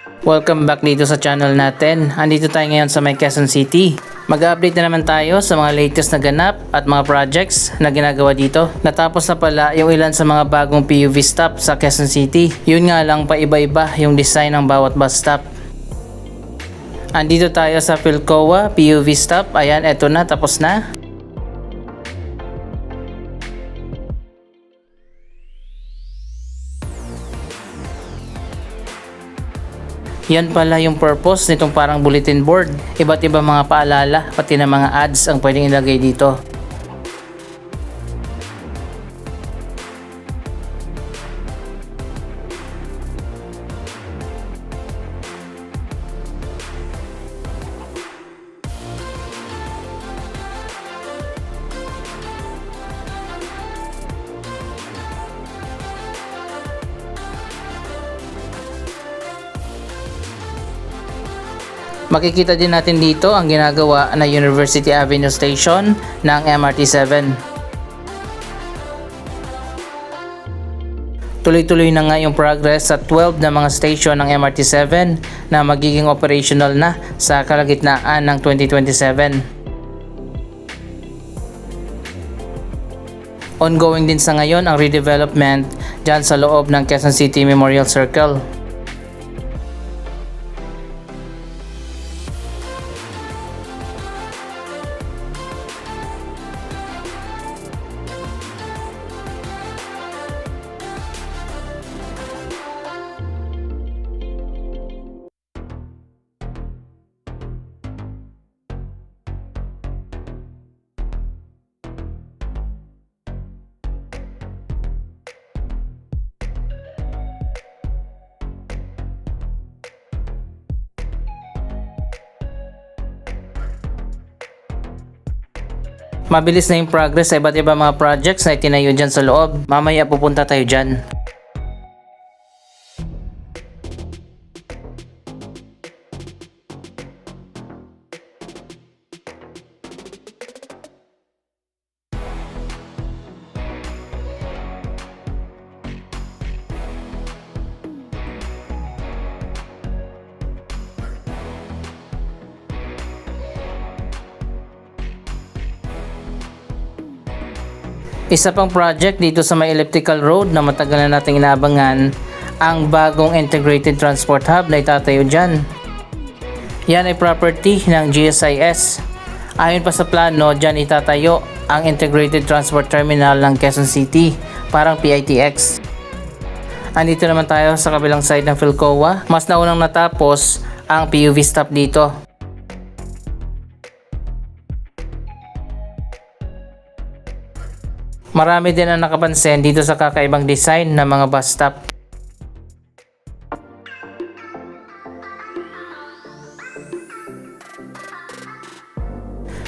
Welcome back dito sa channel natin. Andito tayo ngayon sa may Quezon City. Mag-update na naman tayo sa mga latest na ganap at mga projects na ginagawa dito. Natapos na pala yung ilan sa mga bagong PUV stop sa Quezon City. Yun nga lang, paiba-iba yung design ng bawat bus stop. Andito tayo sa Philcoa PUV stop. Ayan, eto na, tapos na. Yan pala yung purpose nitong parang bulletin board. Iba't ibang mga paalala, pati na mga ads ang pwedeng ilagay dito. Makikita din natin dito ang ginagawa na University Avenue Station ng MRT7. Tuloy-tuloy na nga yung progress sa 12 na mga station ng MRT7 na magiging operational na sa kalagitnaan ng 2027. Ongoing din sa ngayon ang redevelopment dyan sa loob ng Quezon City Memorial Circle. Mabilis na yung progress sa iba't ibang mga projects na itinayo dyan sa loob. Mamaya pupunta tayo dyan. Isa pang project dito sa may elliptical road na matagal na nating inaabangan, ang bagong integrated transport hub na itatayo dyan. Yan ay property ng GSIS. Ayon pa sa plano, dyan itatayo ang integrated transport terminal ng Quezon City, parang PITX. Andito naman tayo sa kabilang side ng Philcoa. Mas naunang natapos ang PUV stop dito. Marami din ang nakapansin dito sa kakaibang design ng mga bus stop.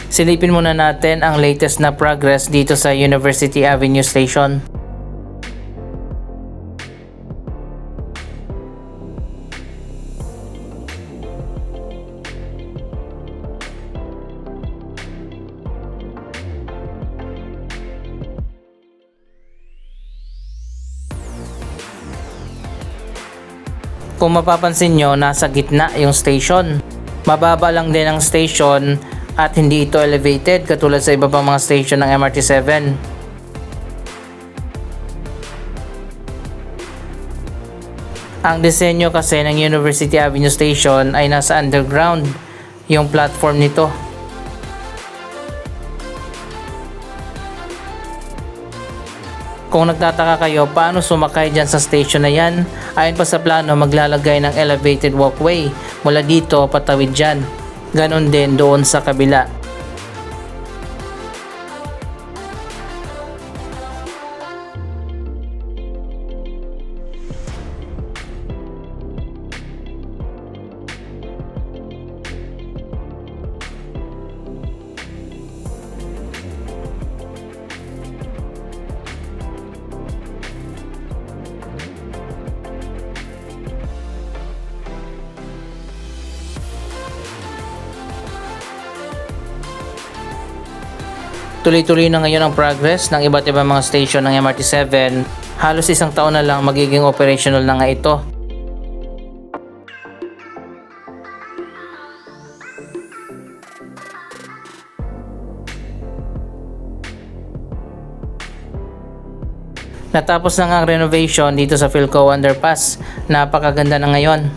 Silipin muna natin ang latest na progress dito sa University Avenue Station. Kung mapapansin nyo, nasa gitna yung station. Mababa lang din ang station at hindi ito elevated katulad sa iba pang mga station ng MRT7. Ang disenyo kasi ng University Avenue Station ay nasa underground yung platform nito. Kung nagtataka kayo paano sumakay dyan sa station na yan, ayon pa sa plano maglalagay ng elevated walkway mula dito patawid dyan. Ganon din doon sa kabila. Tuloy-tuloy na ngayon ang progress ng iba't ibang mga station ng MRT7. Halos isang taon na lang magiging operational na nga ito. Natapos na nga ang renovation dito sa Philco Underpass. Napakaganda na ngayon.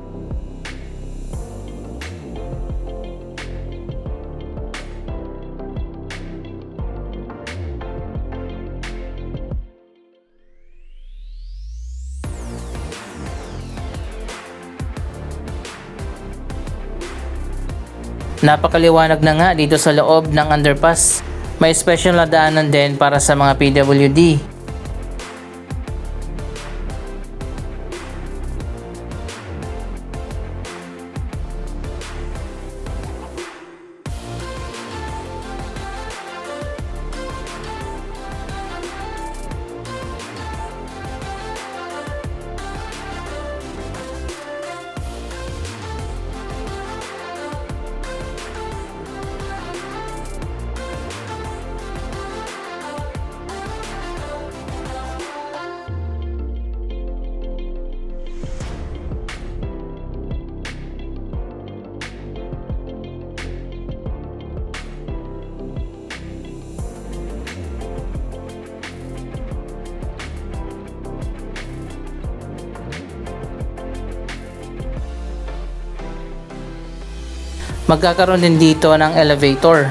Napakaliwanag na nga dito sa loob ng underpass. May special na daanan din para sa mga PWD. Magkakaroon din dito ng elevator.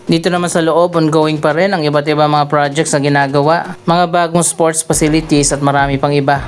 Dito naman sa loob, ongoing pa rin ang iba't ibang mga projects na ginagawa, mga bagong sports facilities at marami pang iba.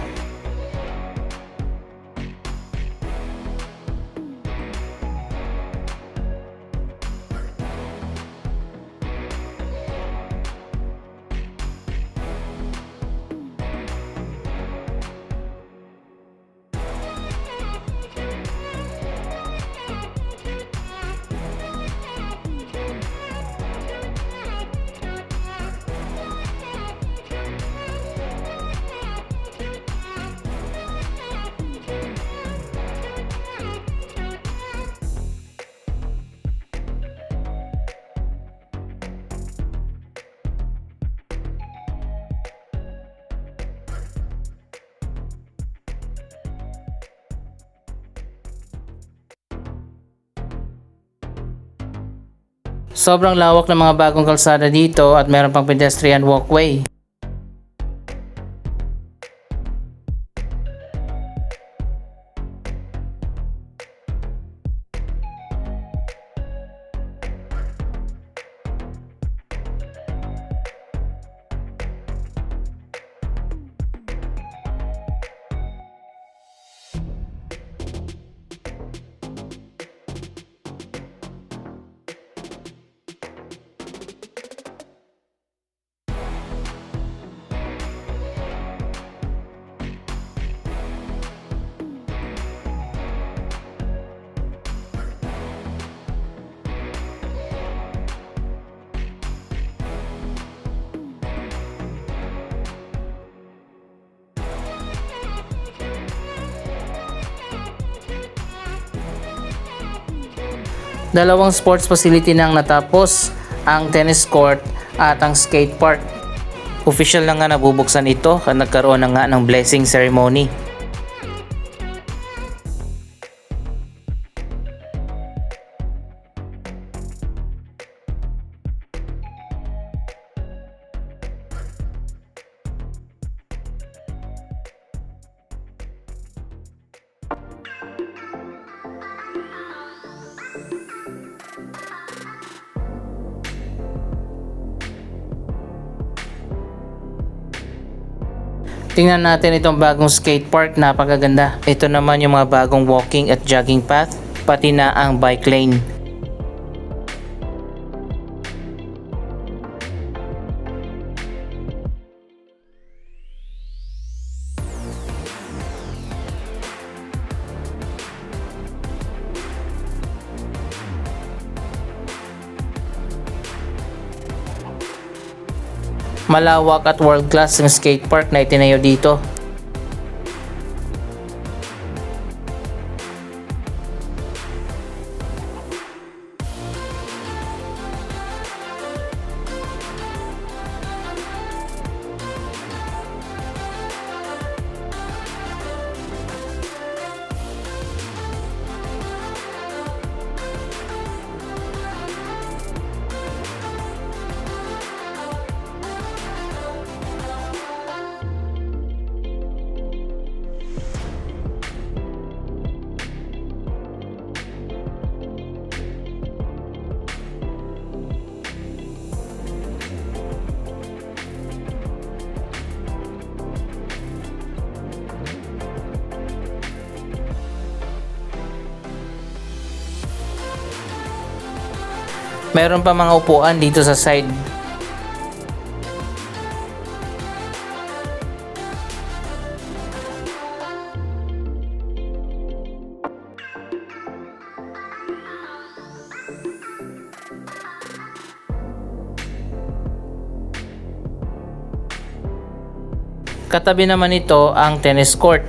Sobrang lawak ng mga bagong kalsada dito at meron pang pedestrian walkway. Dalawang sports facility nang natapos, ang tennis court at ang skate park. Official na nga nabubuksan ito at nagkaroon na nga ng blessing ceremony. Tingnan natin itong bagong skate park, napakaganda. Ito naman yung mga bagong walking at jogging path, pati na ang bike lane. Malawak at world-class ng skate park na itinayo dito. Meron pa mga upuan dito sa side. Katabi naman ito ang tennis court.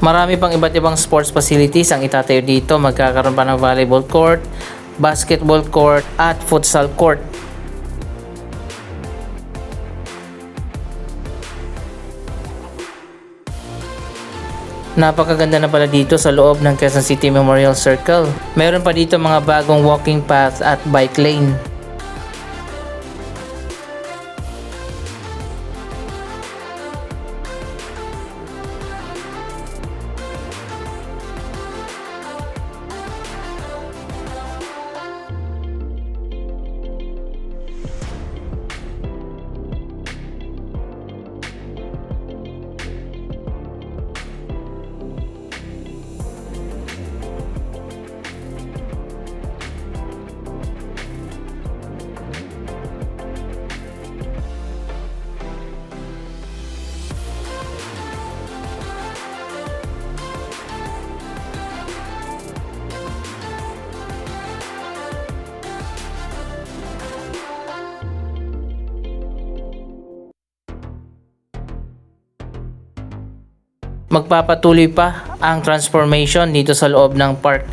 Marami pang iba't ibang sports facilities ang itatayo dito. Magkakaroon pa ng volleyball court, basketball court at futsal court. Napakaganda na pala dito sa loob ng Quezon City Memorial Circle. Meron pa dito mga bagong walking path at bike lane. Magpapatuloy pa ang transformation dito sa loob ng park.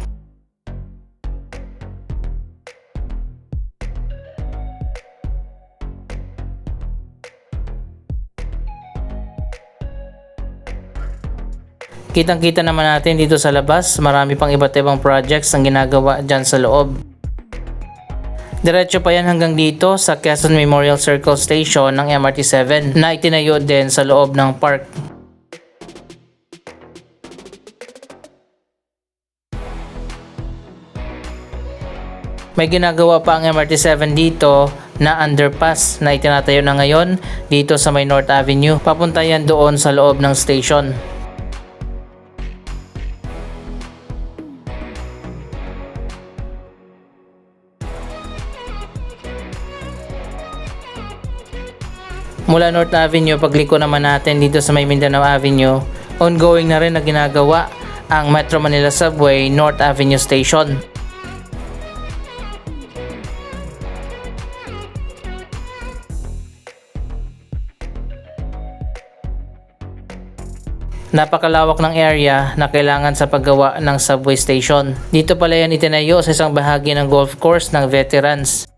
Kitang-kita naman natin dito sa labas, marami pang iba't ibang projects ang ginagawa dyan sa loob. Diretso pa yan hanggang dito sa Quezon Memorial Circle Station ng MRT-7 na itinayo din sa loob ng park. May ginagawa pa ang MRT-7 dito na underpass na itinatayo na ngayon dito sa may North Avenue. Papunta yan doon sa loob ng station. Mula North Avenue, pagliko naman natin dito sa may Mindanao Avenue, ongoing na rin na ginagawa ang Metro Manila Subway North Avenue Station. Napakalawak ng area na kailangan sa paggawa ng subway station. Dito pala yan itinayo sa isang bahagi ng golf course ng veterans.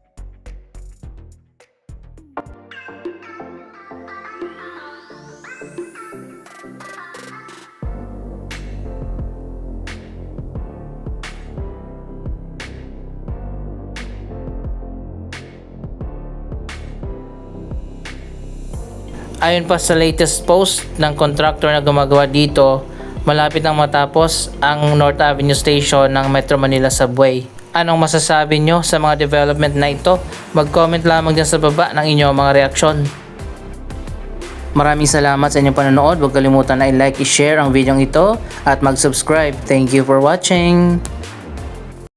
Ayon pa sa latest post ng contractor na gumagawa dito, malapit nang matapos ang North Avenue Station ng Metro Manila Subway. Anong masasabi nyo sa mga development na ito? Mag-comment lamang dyan sa baba ng inyong mga reaksyon. Maraming salamat sa inyong panonood. Huwag kalimutan na i-like, i-share ang video ito at mag-subscribe. Thank you for watching!